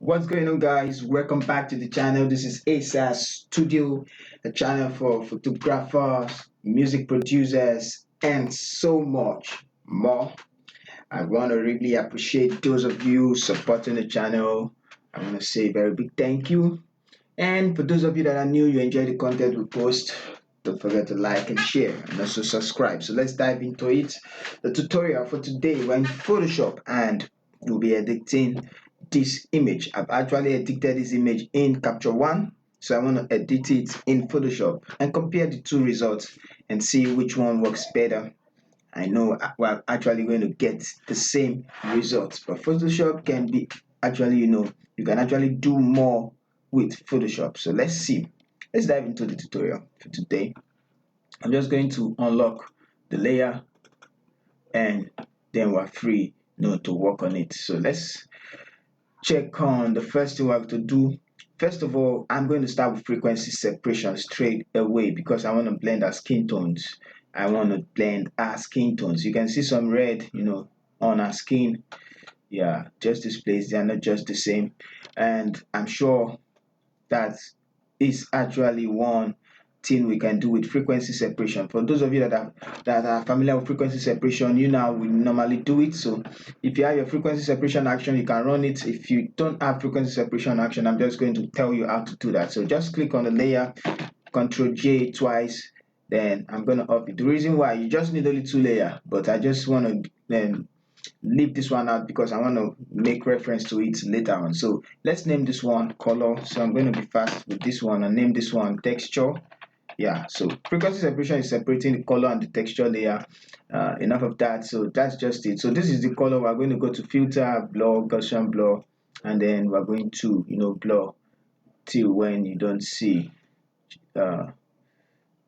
What's going on, guys? Welcome back to the channel. This is ASAS Studio, a channel for photographers, music producers, and so much more. I want to really appreciate those of you supporting the channel. I want to say a very big thank you. And for those of you that are new, you enjoy the content we post, don't forget to like and share and also subscribe. So let's dive into it. The tutorial for today, we're in Photoshop and we'll be editing this image. I've actually edited this image in Capture One, so I want to edit it in Photoshop and compare the two results and see which one works better. I know we're actually going to get the same results, but Photoshop can be actually, you can actually do more with Photoshop. So let's see. Let's dive into the tutorial for today. I'm just going to unlock the layer and then we're free, to work on it. So let's check on the first thing we have to do. First of all, I'm going to start with frequency separation straight away because I want to blend our skin tones. I want to blend our skin tones. You can see some red, on our skin. Yeah, just this place, they are not just the same. And I'm sure that is actually one thing we can do with frequency separation. For those of you that are familiar with frequency separation, we normally do it. So if you have your frequency separation action, you can run it. If you don't have frequency separation action, I'm just going to tell you how to do that. So just click on the layer, Control J twice, then I'm going to up it. The reason why, you just need only two layers, but I just want to then leave this one out because I want to make reference to it later on. So let's name this one color. So I'm going to be fast with this one and name this one texture. Yeah, so frequency separation is separating the color and the texture layer. Enough of that. So that's just it. So this is the color. We're going to go to filter, blur, Gaussian blur, and then we're going to blur till when you don't see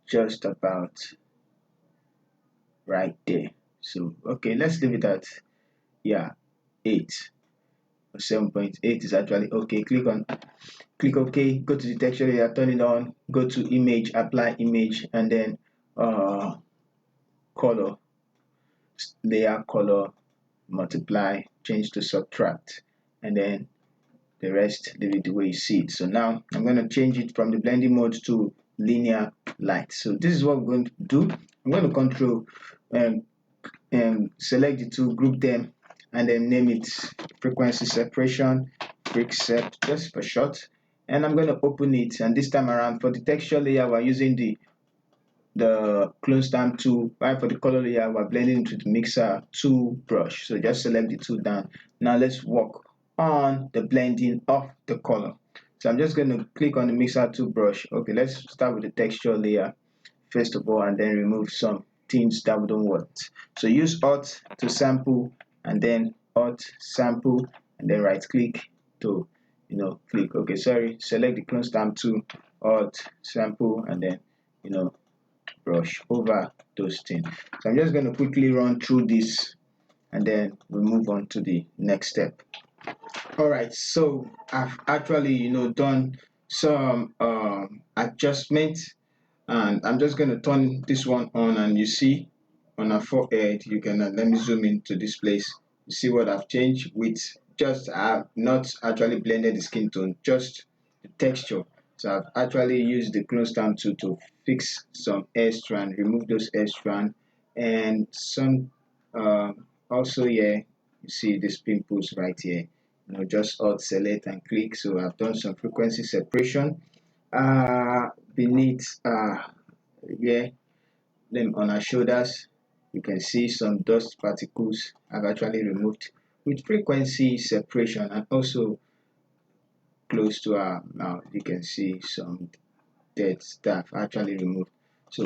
just about right there. So okay, let's leave it at 8 or 7.8 is actually okay. Click OK, go to the texture layer, turn it on, go to image, apply image, and then color, layer color, multiply, change to subtract, and then the rest leave it the way you see it. So now I'm going to change it from the blending mode to linear light. So this is what we're going to do. I'm going to control select the two, group them, and then name it frequency separation, sep, just for short. And I'm going to open it, and this time around for the texture layer we're using the clone stamp tool, while for the color layer we're blending into the mixer 2 brush. So just select the two down. Now let's work on the blending of the color. So I'm just going to click on the mixer 2 brush. Okay, let's start with the texture layer first of all, and then remove some things that we don't want. So use Alt to sample, and then Alt sample, and then right click to click. Okay, sorry, select the clone stamp tool, Alt sample, and then brush over those things. So I'm just going to quickly run through this and then we move on to the next step. All right, so I've actually done some adjustments, and I'm just going to turn this one on, and you see on our forehead, you can let me zoom into this place. You see what I've changed with just I've not actually blended the skin tone, just the texture. So I've actually used the clone stamp tool to fix some hair strand, remove those hair strand, and some also here you see these pimples right here. Just alt select and click. So I've done some frequency separation beneath yeah, them on our shoulders. You can see some dust particles I've actually removed with frequency separation, and also close to our mouth you can see some dead stuff actually removed. So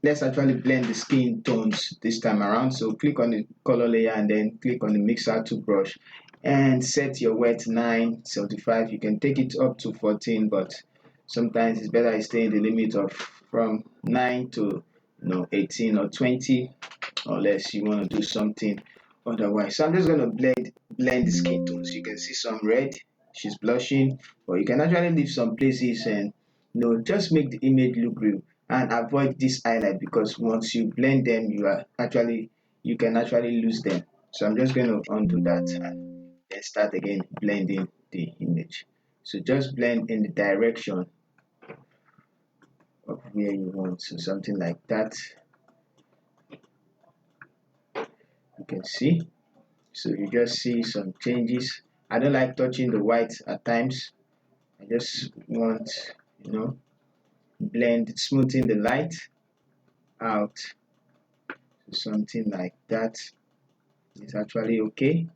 let's actually blend the skin tones this time around. So click on the color layer and then click on the mixer 2 brush and set your wet 975. You can take it up to 14, but sometimes it's better I stay in the limit of from 9 to 18 or 20, unless you want to do something otherwise. So I'm just going to blend the skin tones. You can see some red, she's blushing, but you can actually leave some places and just make the image look real, and avoid this highlight because once you blend them you can actually lose them. So I'm just going to undo that and then start again blending the image. So just blend in the direction of where you want, so something like that. You can see, so you just see some changes. I don't like touching the white at times. I just want, blend, smoothing the light out, so something like that is actually okay.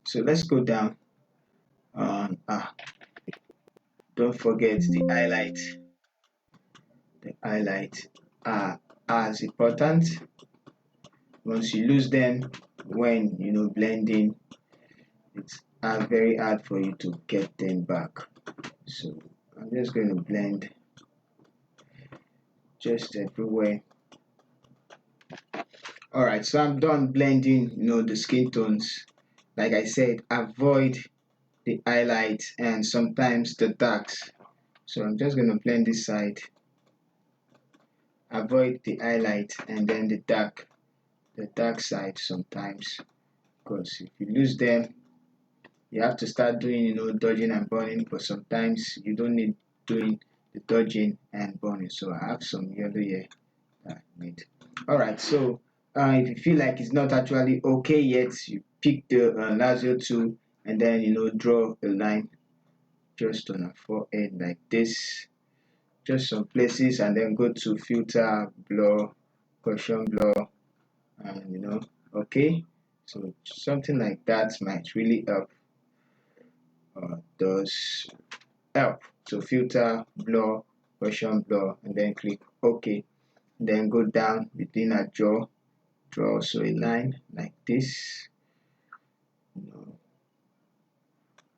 So let's go down on don't forget the highlight. The highlight are as important. Once you lose them when blending, it's very hard for you to get them back. So I'm just going to blend just everywhere. Alright, so I'm done blending the skin tones. Like I said, avoid the highlights and sometimes the darks. So I'm just going to blend this side, avoid the highlight and then the dark side sometimes, because if you lose them you have to start doing dodging and burning, but sometimes you don't need doing the dodging and burning. So I have some yellow here that I need. Alright, so if you feel like it's not actually okay yet, you pick the lasso tool and then draw a line just on a forehead like this, just some places, and then go to filter, blur, caution blur, and okay. So something like that might really help, does help. So filter, blur, caution blur, and then click OK. Then go down within a draw also a line like this,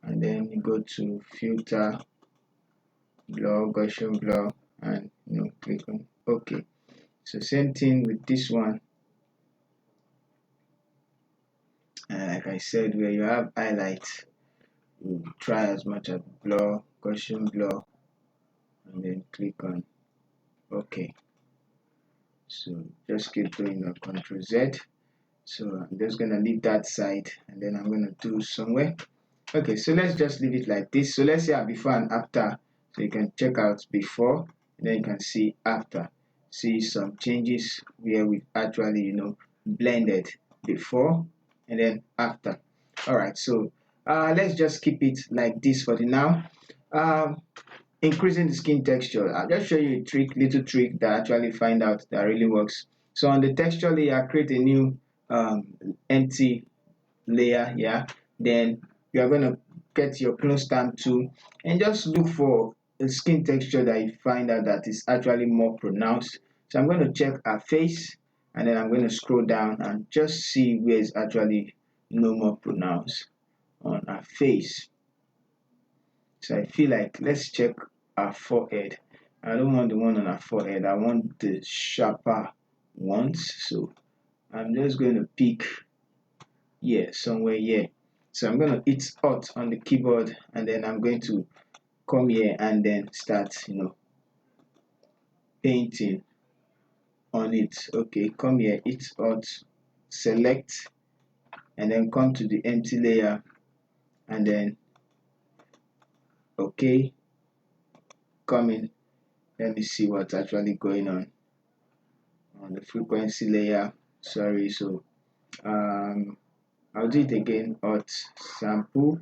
and then you go to filter, blur, Gaussian blur, and click on OK. So same thing with this one. Like I said, where you have highlights, you try as much as blur, Gaussian blur, and then click on OK. So just keep doing your Ctrl Z. So I'm just gonna leave that side and then I'm gonna do somewhere. Okay, so let's just leave it like this. So let's see our before and after. So you can check out before and then you can see after. See some changes where we actually blended before and then after. Alright, so let's just keep it like this for the now. Increasing the skin texture. I'll just show you a little trick that I actually find out that really works. So on the texture layer, create a new empty layer here. Then you are going to get your clone stamp tool and just look for a skin texture that you find out that is actually more pronounced. So I'm going to check her face and then I'm going to scroll down and just see where it's actually no more pronounced on her face. So I feel like let's check our forehead. I don't want the one on our forehead. I want the sharper ones. So I'm just going to pick somewhere here. So I'm going to hit Alt on the keyboard and then I'm going to come here and then start painting on it. Okay, come here, hit Alt, select, and then come to the empty layer and then okay, come in. Let me see what's actually going on the frequency layer. Sorry, so I'll do it again. Alt, sample,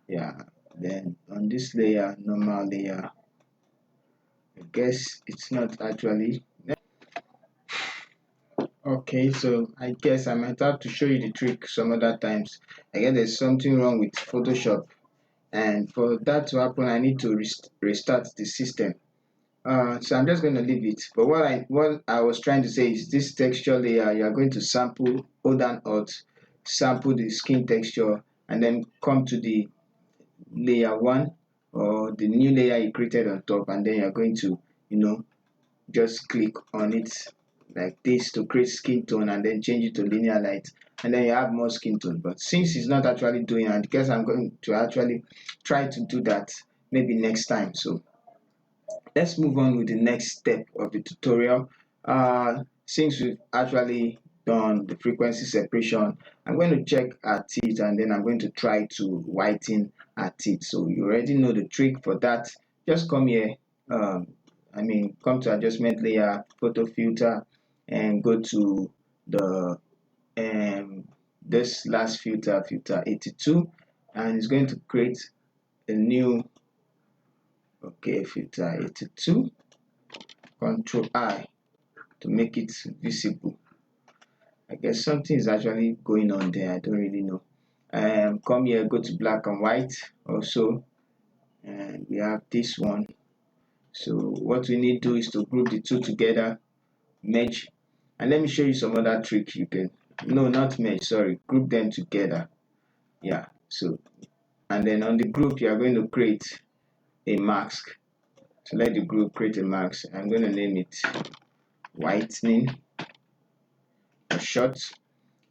yeah. Then on this layer, normal layer, I guess it's not actually okay. So I guess I might have to show you the trick some other times. I guess there's something wrong with Photoshop, and for that to happen I need to restart the system. So I'm just going to leave it. But what I was trying to say is this texture layer, you are going to sample, hold down Alt, sample the skin texture, and then come to the layer 1 or the new layer you created on top, and then you're going to just click on it like this to create skin tone and then change it to linear light, and then you have more skin tone. But since it's not actually doing, and because I'm going to actually try to do that maybe next time, so let's move on with the next step of the tutorial. Since we've actually done the frequency separation. I'm going to check at it, and then I'm going to try to whiten at it. So you already know the trick for that. Just come here, come to adjustment layer, photo filter, and go to the this last filter, filter 82, and it's going to create a new filter 82. Control I to make it visible. I guess something is actually going on there. I don't really know. Come here, go to black and white also, and we have this one. So what we need to do is to group the two together, merge, and let me show you some other trick. You can not merge, sorry, group them together. Yeah, so and then on the group you are going to create a mask. So let the group create a mask. I'm going to name it whitening or short.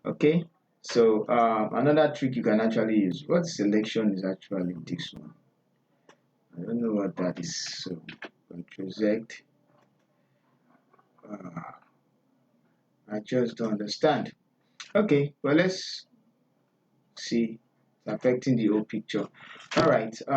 Okay, so another trick you can actually use. What selection is actually this one? I don't know what that is. So Control Z. I just don't understand. Okay, well, let's see. It's affecting the whole picture. All right. It's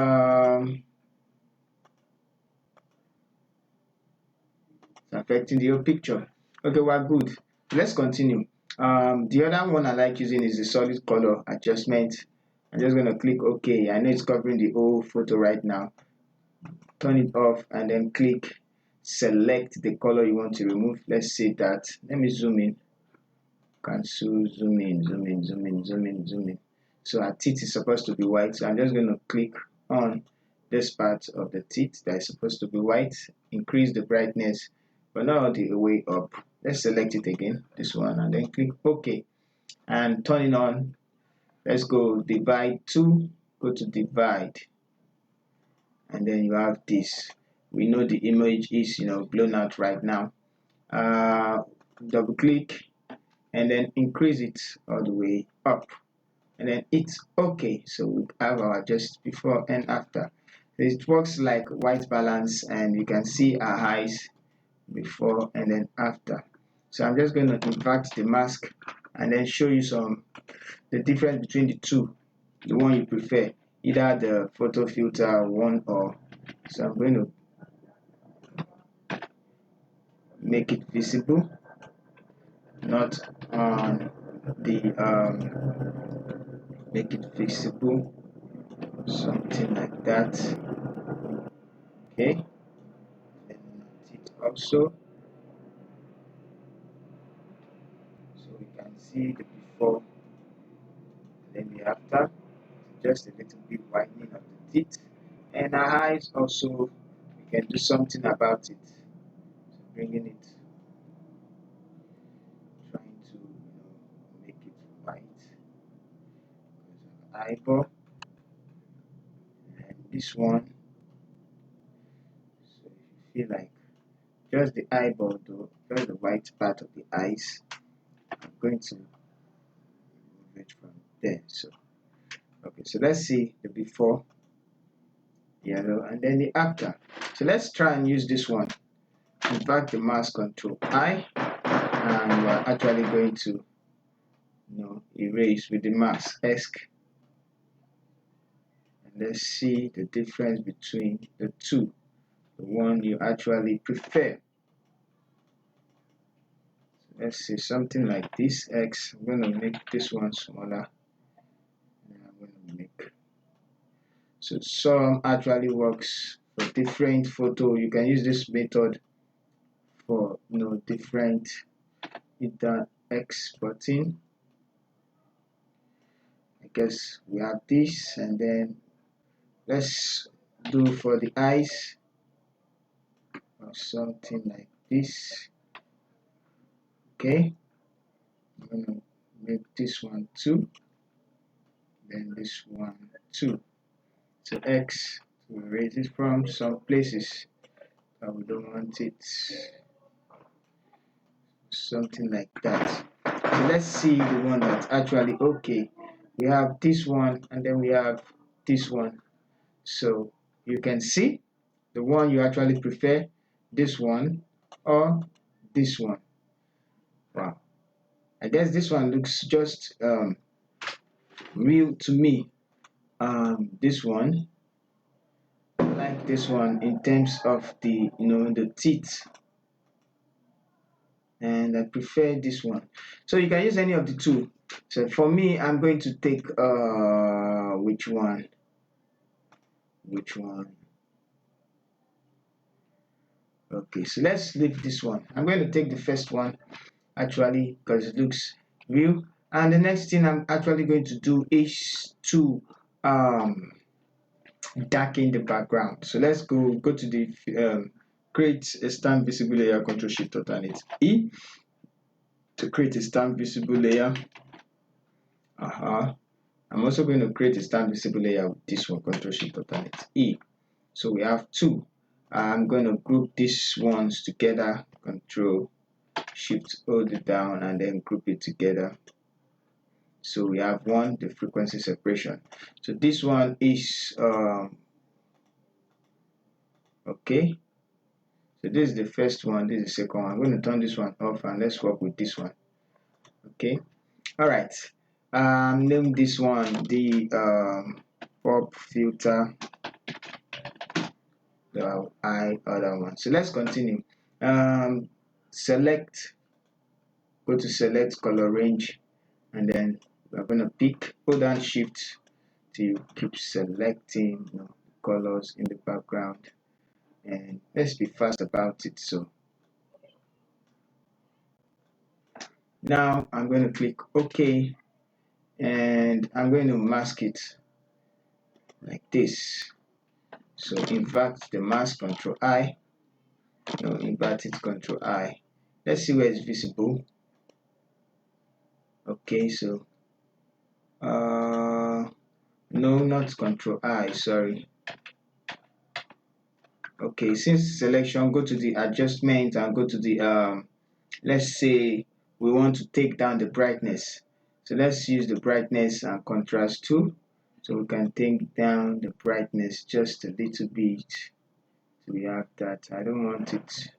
affecting the whole picture. Okay, we're good. Let's continue. The other one I like using is the solid color adjustment. I'm just going to click OK. I know it's covering the whole photo right now. Turn it off and then click select the color you want to remove. Let's say that. Let me zoom in. Cancel, zoom in, zoom in, zoom in, zoom in, zoom in. So our teeth is supposed to be white. So I'm just going to click on this part of the teeth that is supposed to be white. Increase the brightness, but not all the way up. Let's select it again, this one, and then click OK. And turn it on. Let's go divide 2. Go to divide. And then you have this. We know the image is blown out right now. Double click and then increase it all the way up, and then it's OK. So we have our just before and after. It works like white balance, and you can see our eyes before and then after. So I'm just going to invert the mask and then show you the difference between the two, the one you prefer, either the photo filter one or. So I'm going to make it visible, not on the make it visible, something like that. Okay, and it also, so we can see the before and then the after. Just a little bit whitening of the teeth, and our eyes also, we can do something about it. So bringing it, trying to make it white because of eyeball, and this one. So if you feel like just the eyeball though, just the white part of the eyes, I'm going to remove it from there. So okay, so let's see the before, yellow, and then the after. So let's try and use this one. Invert the mask, Control I, and we're actually going to erase with the mask X. And let's see the difference between the two, the one you actually prefer. So let's see something like this X. I'm going to make this one smaller. And I'm going to make. So some actually works for different photo. You can use this method for different either exporting. I guess we have this, and then let's do for the eyes or something like this. Okay, I'm gonna make this one 2, then this one 2. So X to erase it from some places that we don't want it, something like that. So let's see the one that's actually okay. We have this one, and then we have this one. So you can see the one you actually prefer, this one or this one. Wow. I guess this one looks just real to me. This one, I like this one in terms of the the teeth, and I prefer this one. So you can use any of the two. So for me, I'm going to take which one? Which one? Okay, so let's leave this one. I'm going to take the first one actually because it looks real. And the next thing I'm actually going to do is to um, darken the background. So let's go to the create a stamp visible layer, Control Shift Alternate E to create a stamp visible layer. I'm also going to create a stamp visible layer with this one, Control Shift Alternate E. So we have two. I'm going to group these ones together, Control Shift hold it down and then group it together. So we have one, the frequency separation. So this one is okay. So this is the first one, this is the second one. I'm going to turn this one off and let's work with this one. Okay. All right. Name this one the pop filter. The other one. So let's continue. Select. Go to select color range, and then we're going to pick. Hold down Shift to keep selecting colors in the background, and let's be fast about it. So now I'm going to click OK, and I'm going to mask it like this. So invert the mask, Control I. No, invert it, Control I. Let's see where it's visible. Okay, so no, not Control I, sorry. Okay, since selection, go to the adjustment and go to the let's say we want to take down the brightness. So let's use the brightness and contrast too. So we can take down the brightness just a little bit. So we have that. I don't want it.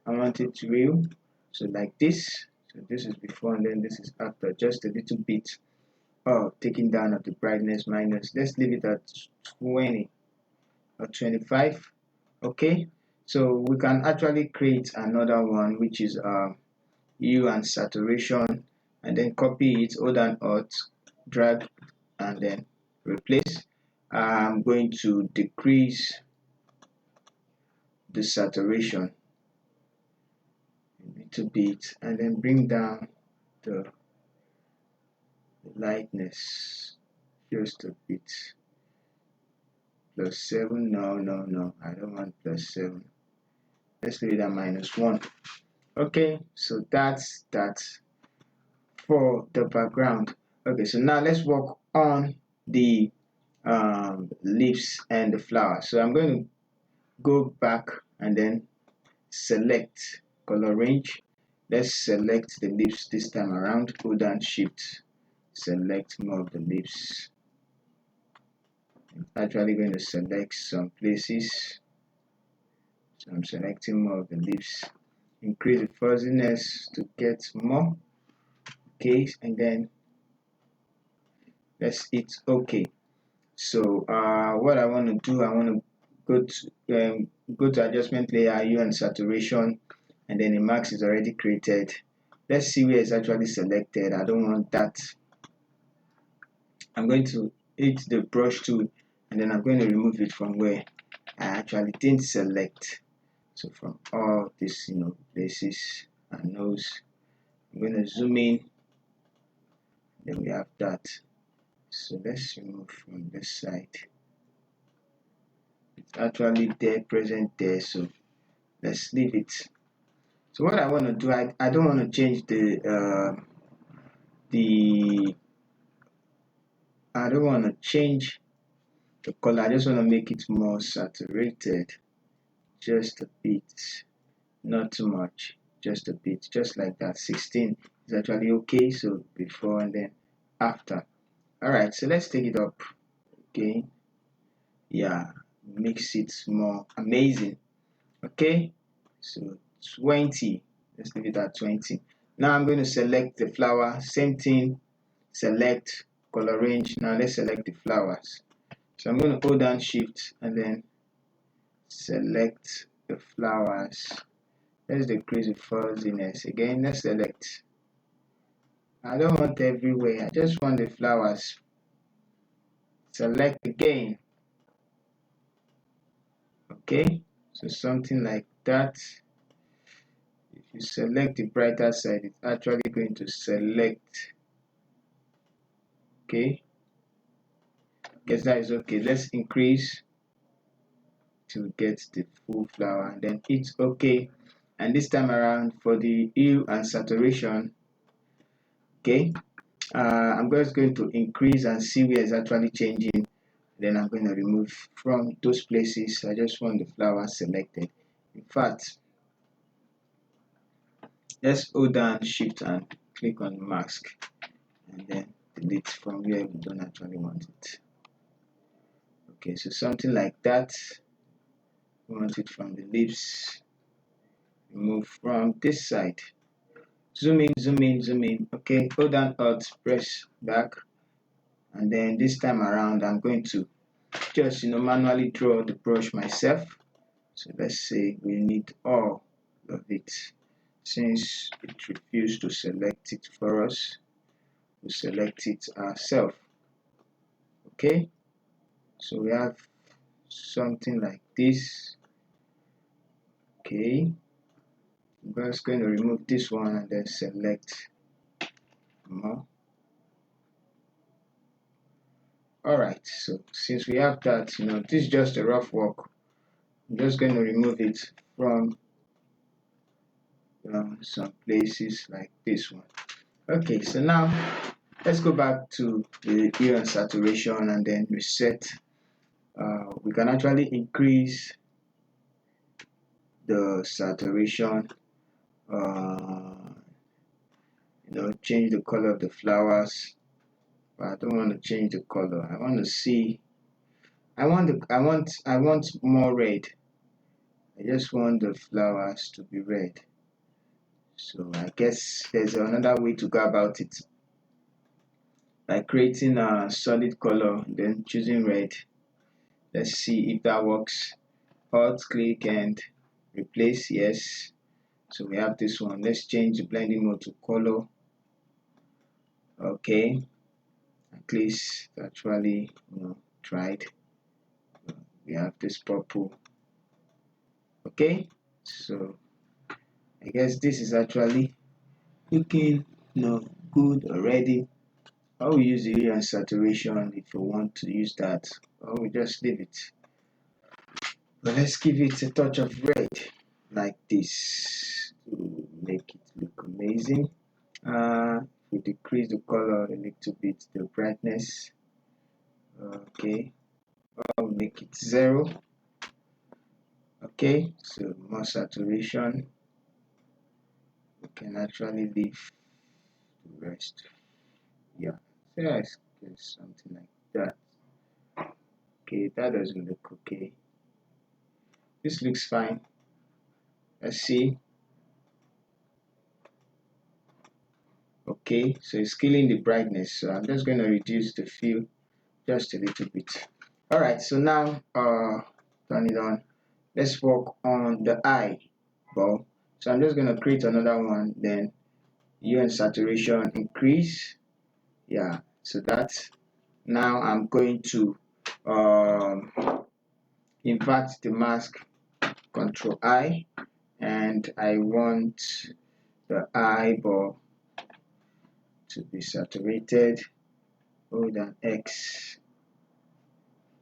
I want it real. So like this. So this is before and then this is after. Just a little bit of taking down of the brightness minus. Let's leave it at 20 or 25. Okay. So we can actually create another one which is hue and saturation, and then copy it, hold and alt, drag, and then replace. I'm going to decrease the saturation a little bit and then bring down the lightness just a bit. +7, no, I don't want +7. Let's leave it at -1. Okay, so that's that for the background. Okay, so now let's work on the leaves and the flower. So I'm going to go back and then select color range. Let's select the leaves this time around. Hold down Shift, select more of the leaves. I'm actually going to select some places. So I'm selecting more of the leaves. Increase the fuzziness to get more. Okay, and then let's hit OK. So what I want to do, I want to go to adjustment layer, hue and saturation, and then the mask is already created. Let's see where it's actually selected. I don't want that. I'm going to hit the brush tool, and then I'm going to remove it from where I actually didn't select. So from all these places and nose, I'm going to zoom in. Then we have that. So let's remove from this side. It's actually there, present there, so let's leave it. So what I want to do, I don't want to change I don't want to change the color. I just want to make it more saturated, just a bit, not too much, just a bit, just like that. 16 is actually okay. So before and then after. All right, so let's take it up again. Yeah, makes it more amazing. Okay, so 20. Let's leave it at 20. Now I'm going to select the flower. Same thing, select color range. Now let's select the flowers. So I'm going to hold down shift and then select the flowers. Let's decrease the fuzziness again. Let's select. I don't want everywhere, I just want the flowers. Select again. Okay, so something like that. If you select the brighter side, it's actually going to select. Okay, guess that is okay. Let's increase to get the full flower and then hit OK. And this time around for the hue and saturation, okay, I'm just going to increase and see where it's actually changing. Then I'm going to remove from those places. I just want the flower selected. In fact, let's hold down shift and click on mask and then delete from where we don't actually want it. Okay, so something like that. We want it from the lips. Remove from this side. Zoom in, zoom in, zoom in. Okay, hold down Alt, press back, and then this time around I'm going to just manually draw the brush myself. So let's say we need all of it. Since it refused to select it for us, we select it ourselves. Okay, so we have something like this. Okay, I'm just going to remove this one and then select more. Alright, so since we have that, this is just a rough work. I'm just going to remove it from some places like this one. Okay, so now let's go back to the hue and saturation and then reset. We can actually increase the saturation, change the color of the flowers, but I don't want to change the color. I want to see. I want more red. I just want the flowers to be red. So I guess there's another way to go about it, by creating a solid color, then choosing red. Let's see if that works. Alt click and replace, yes. So we have this one. Let's change the blending mode to color. Okay, at least actually tried. We have this purple. Okay, so I guess this is actually looking good already. I will use the hue and saturation if we want to use that, or we just leave it. But let's give it a touch of red like this to make it look amazing. We decrease the color a little bit, the brightness. Okay, I'll make it 0. Okay, so more saturation. We can actually leave the rest. Yeah, so let's get something like that. Okay, that doesn't look okay. This looks fine. Let's see. Okay, so it's killing the brightness, so I'm just going to reduce the fill just a little bit. All right, so now turn it on. Let's work on the eyeball. So I'm just going to create another one, then hue and saturation increase. Yeah, so that's now I'm going to invert the mask, Control I, and I want the eyeball to be saturated. Hold down X,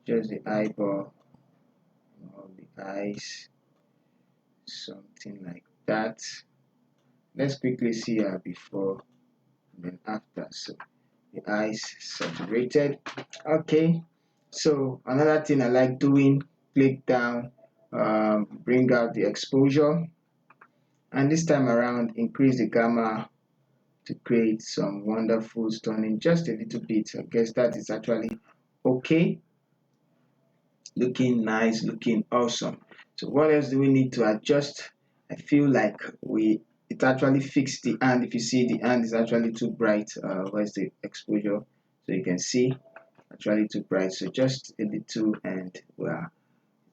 just the eyeball, all the eyes, something like that. Let's quickly see her before and then after. So the eyes saturated. Okay, so another thing I like doing, click down, bring out the exposure, and this time around increase the gamma to create some wonderful stunning, just a little bit. I guess that is actually okay, looking nice, looking awesome. So what else do we need to adjust? I feel like it actually fixed the hand. If you see, the hand is actually too bright. Where's the exposure? So you can see actually too bright. So just a little, and well,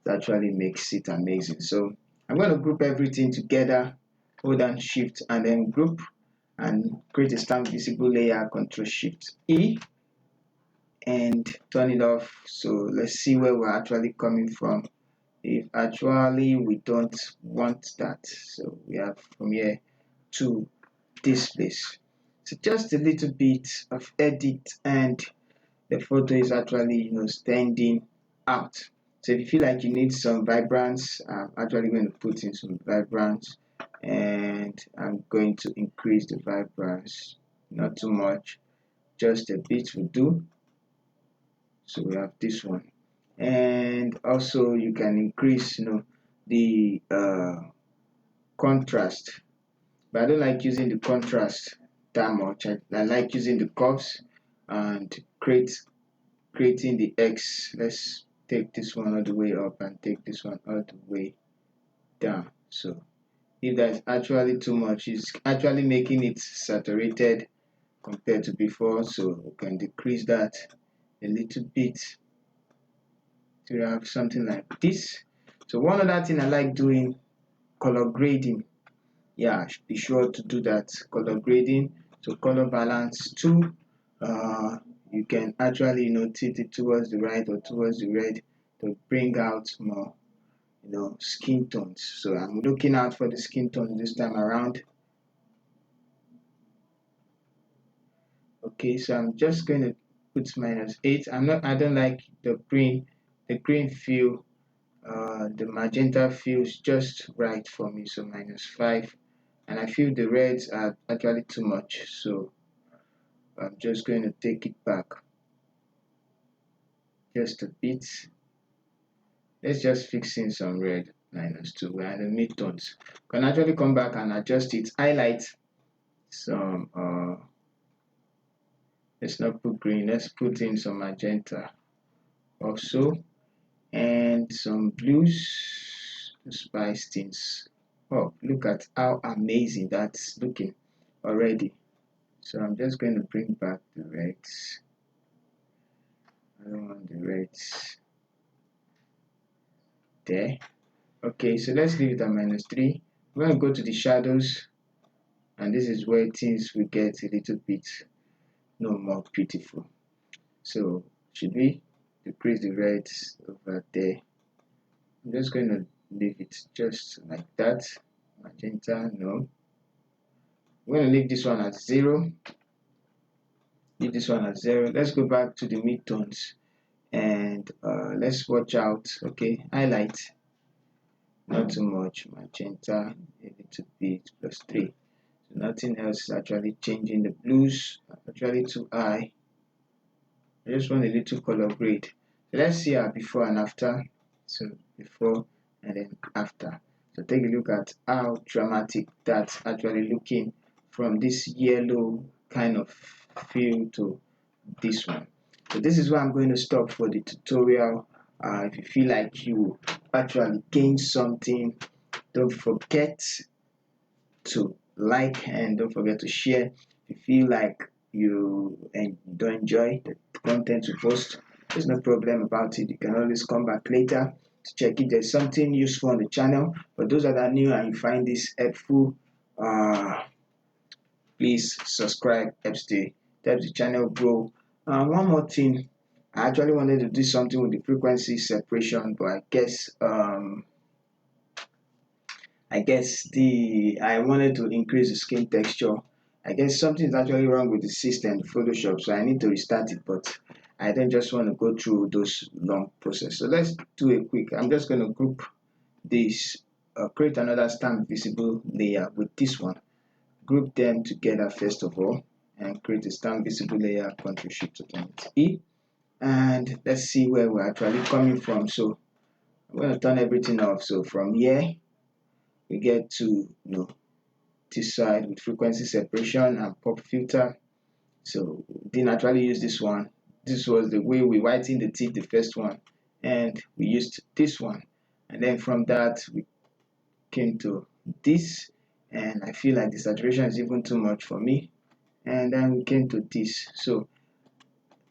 it actually makes it amazing. So I'm going to group everything together, hold down shift and then group, and create a stamp visible layer, Control Shift E, and turn it off. So let's see where we're actually coming from. If actually we don't want that, so we have from here to this place. So just a little bit of edit, and the photo is actually standing out. So if you feel like you need some vibrance, I'm actually going to put in some vibrance, and I'm going to increase the vibrance, not too much, just a bit will do. So we have this one, and also you can increase the contrast, but I don't like using the contrast that much. I like using the curves and creating the X. Let's take this one all the way up and take this one all the way down. So if that's actually too much, it's actually making it saturated compared to before, so we can decrease that a little bit to have something like this. So one other thing I like doing, color grading. Yeah, be sure to do that, color grading. So color balance 2, you can actually tilt it towards the right or towards the red to bring out more skin tones. So I'm looking out for the skin tones this time around. Okay, so I'm just going to put -8. I don't like the green feel. The magenta feels just right for me, so -5, and I feel the reds are actually too much, so I'm just going to take it back just a bit. Let's just fix in some red, -2. We're in the midtones. Can actually come back and adjust it, highlight some let's not put green, let's put in some magenta also, and some blues to spice things up. Look at how amazing that's looking already. So I'm just going to bring back the reds. I don't want the reds there. Okay, so let's leave it at -3. We're going to go to the shadows, and this is where things will get a little bit more beautiful. So should we decrease the reds over there? I'm just going to leave it just like that. Magenta, no. We're going to leave this one at 0. Leave this one at 0. Let's go back to the midtones, and let's watch out. Okay, highlight, not too much, magenta a little bit, +3. So nothing else is actually changing. The blues are actually too high. I just want a little color grade. So let's see our before and after. So before and then after. So take a look at how dramatic that's actually looking from this yellow kind of feel to this one. So this is where I'm going to stop for the tutorial. If you feel like you actually gain something, don't forget to like and don't forget to share. If you feel like you don't enjoy the content you post, there's no problem about it. You can always come back later to check if there's something useful on the channel. For those that are new and you find this helpful, please subscribe. Helps the channel grow. One more thing, I actually wanted to do something with the frequency separation, but I wanted to increase the skin texture. I guess something is actually wrong with the system, Photoshop, so I need to restart it, but I don't just want to go through those long process. So let's do a quick, I'm just going to group this, create another stamp visible layer with this one. Group them together first of all, and create a stamp visible layer, Control Shift E, and let's see where we're actually coming from. So I'm going to turn everything off. So from here, we get to this side with frequency separation and pop filter. So didn't actually use this one. This was the way we whitened the teeth, the first one, and we used this one, and then from that we came to this, and I feel like the saturation is even too much for me. And then we came to this. So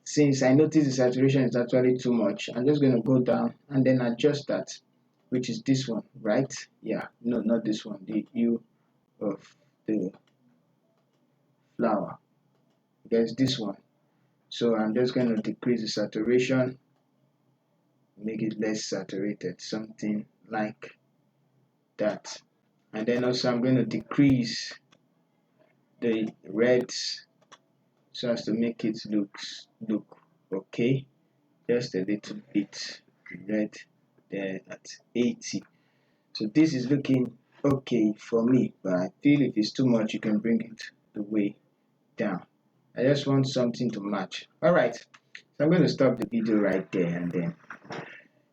since I notice the saturation is actually too much, I'm just going to go down and then adjust that, which is this one, right? Yeah, no, not this one, the hue of the flower. There's this one. So I'm just going to decrease the saturation, make it less saturated, something like that. And then also I'm going to decrease the reds so as to make it look okay, just a little bit red there at 80. So this is looking okay for me, but I feel if it's too much you can bring it the way down. I just want something to match. All right, so I'm going to stop the video right there, and then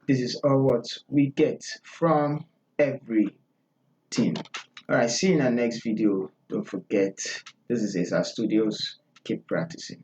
this is all what we get from everything. All right, see you in our next video. Don't forget, this is ASA Studios. Keep practicing.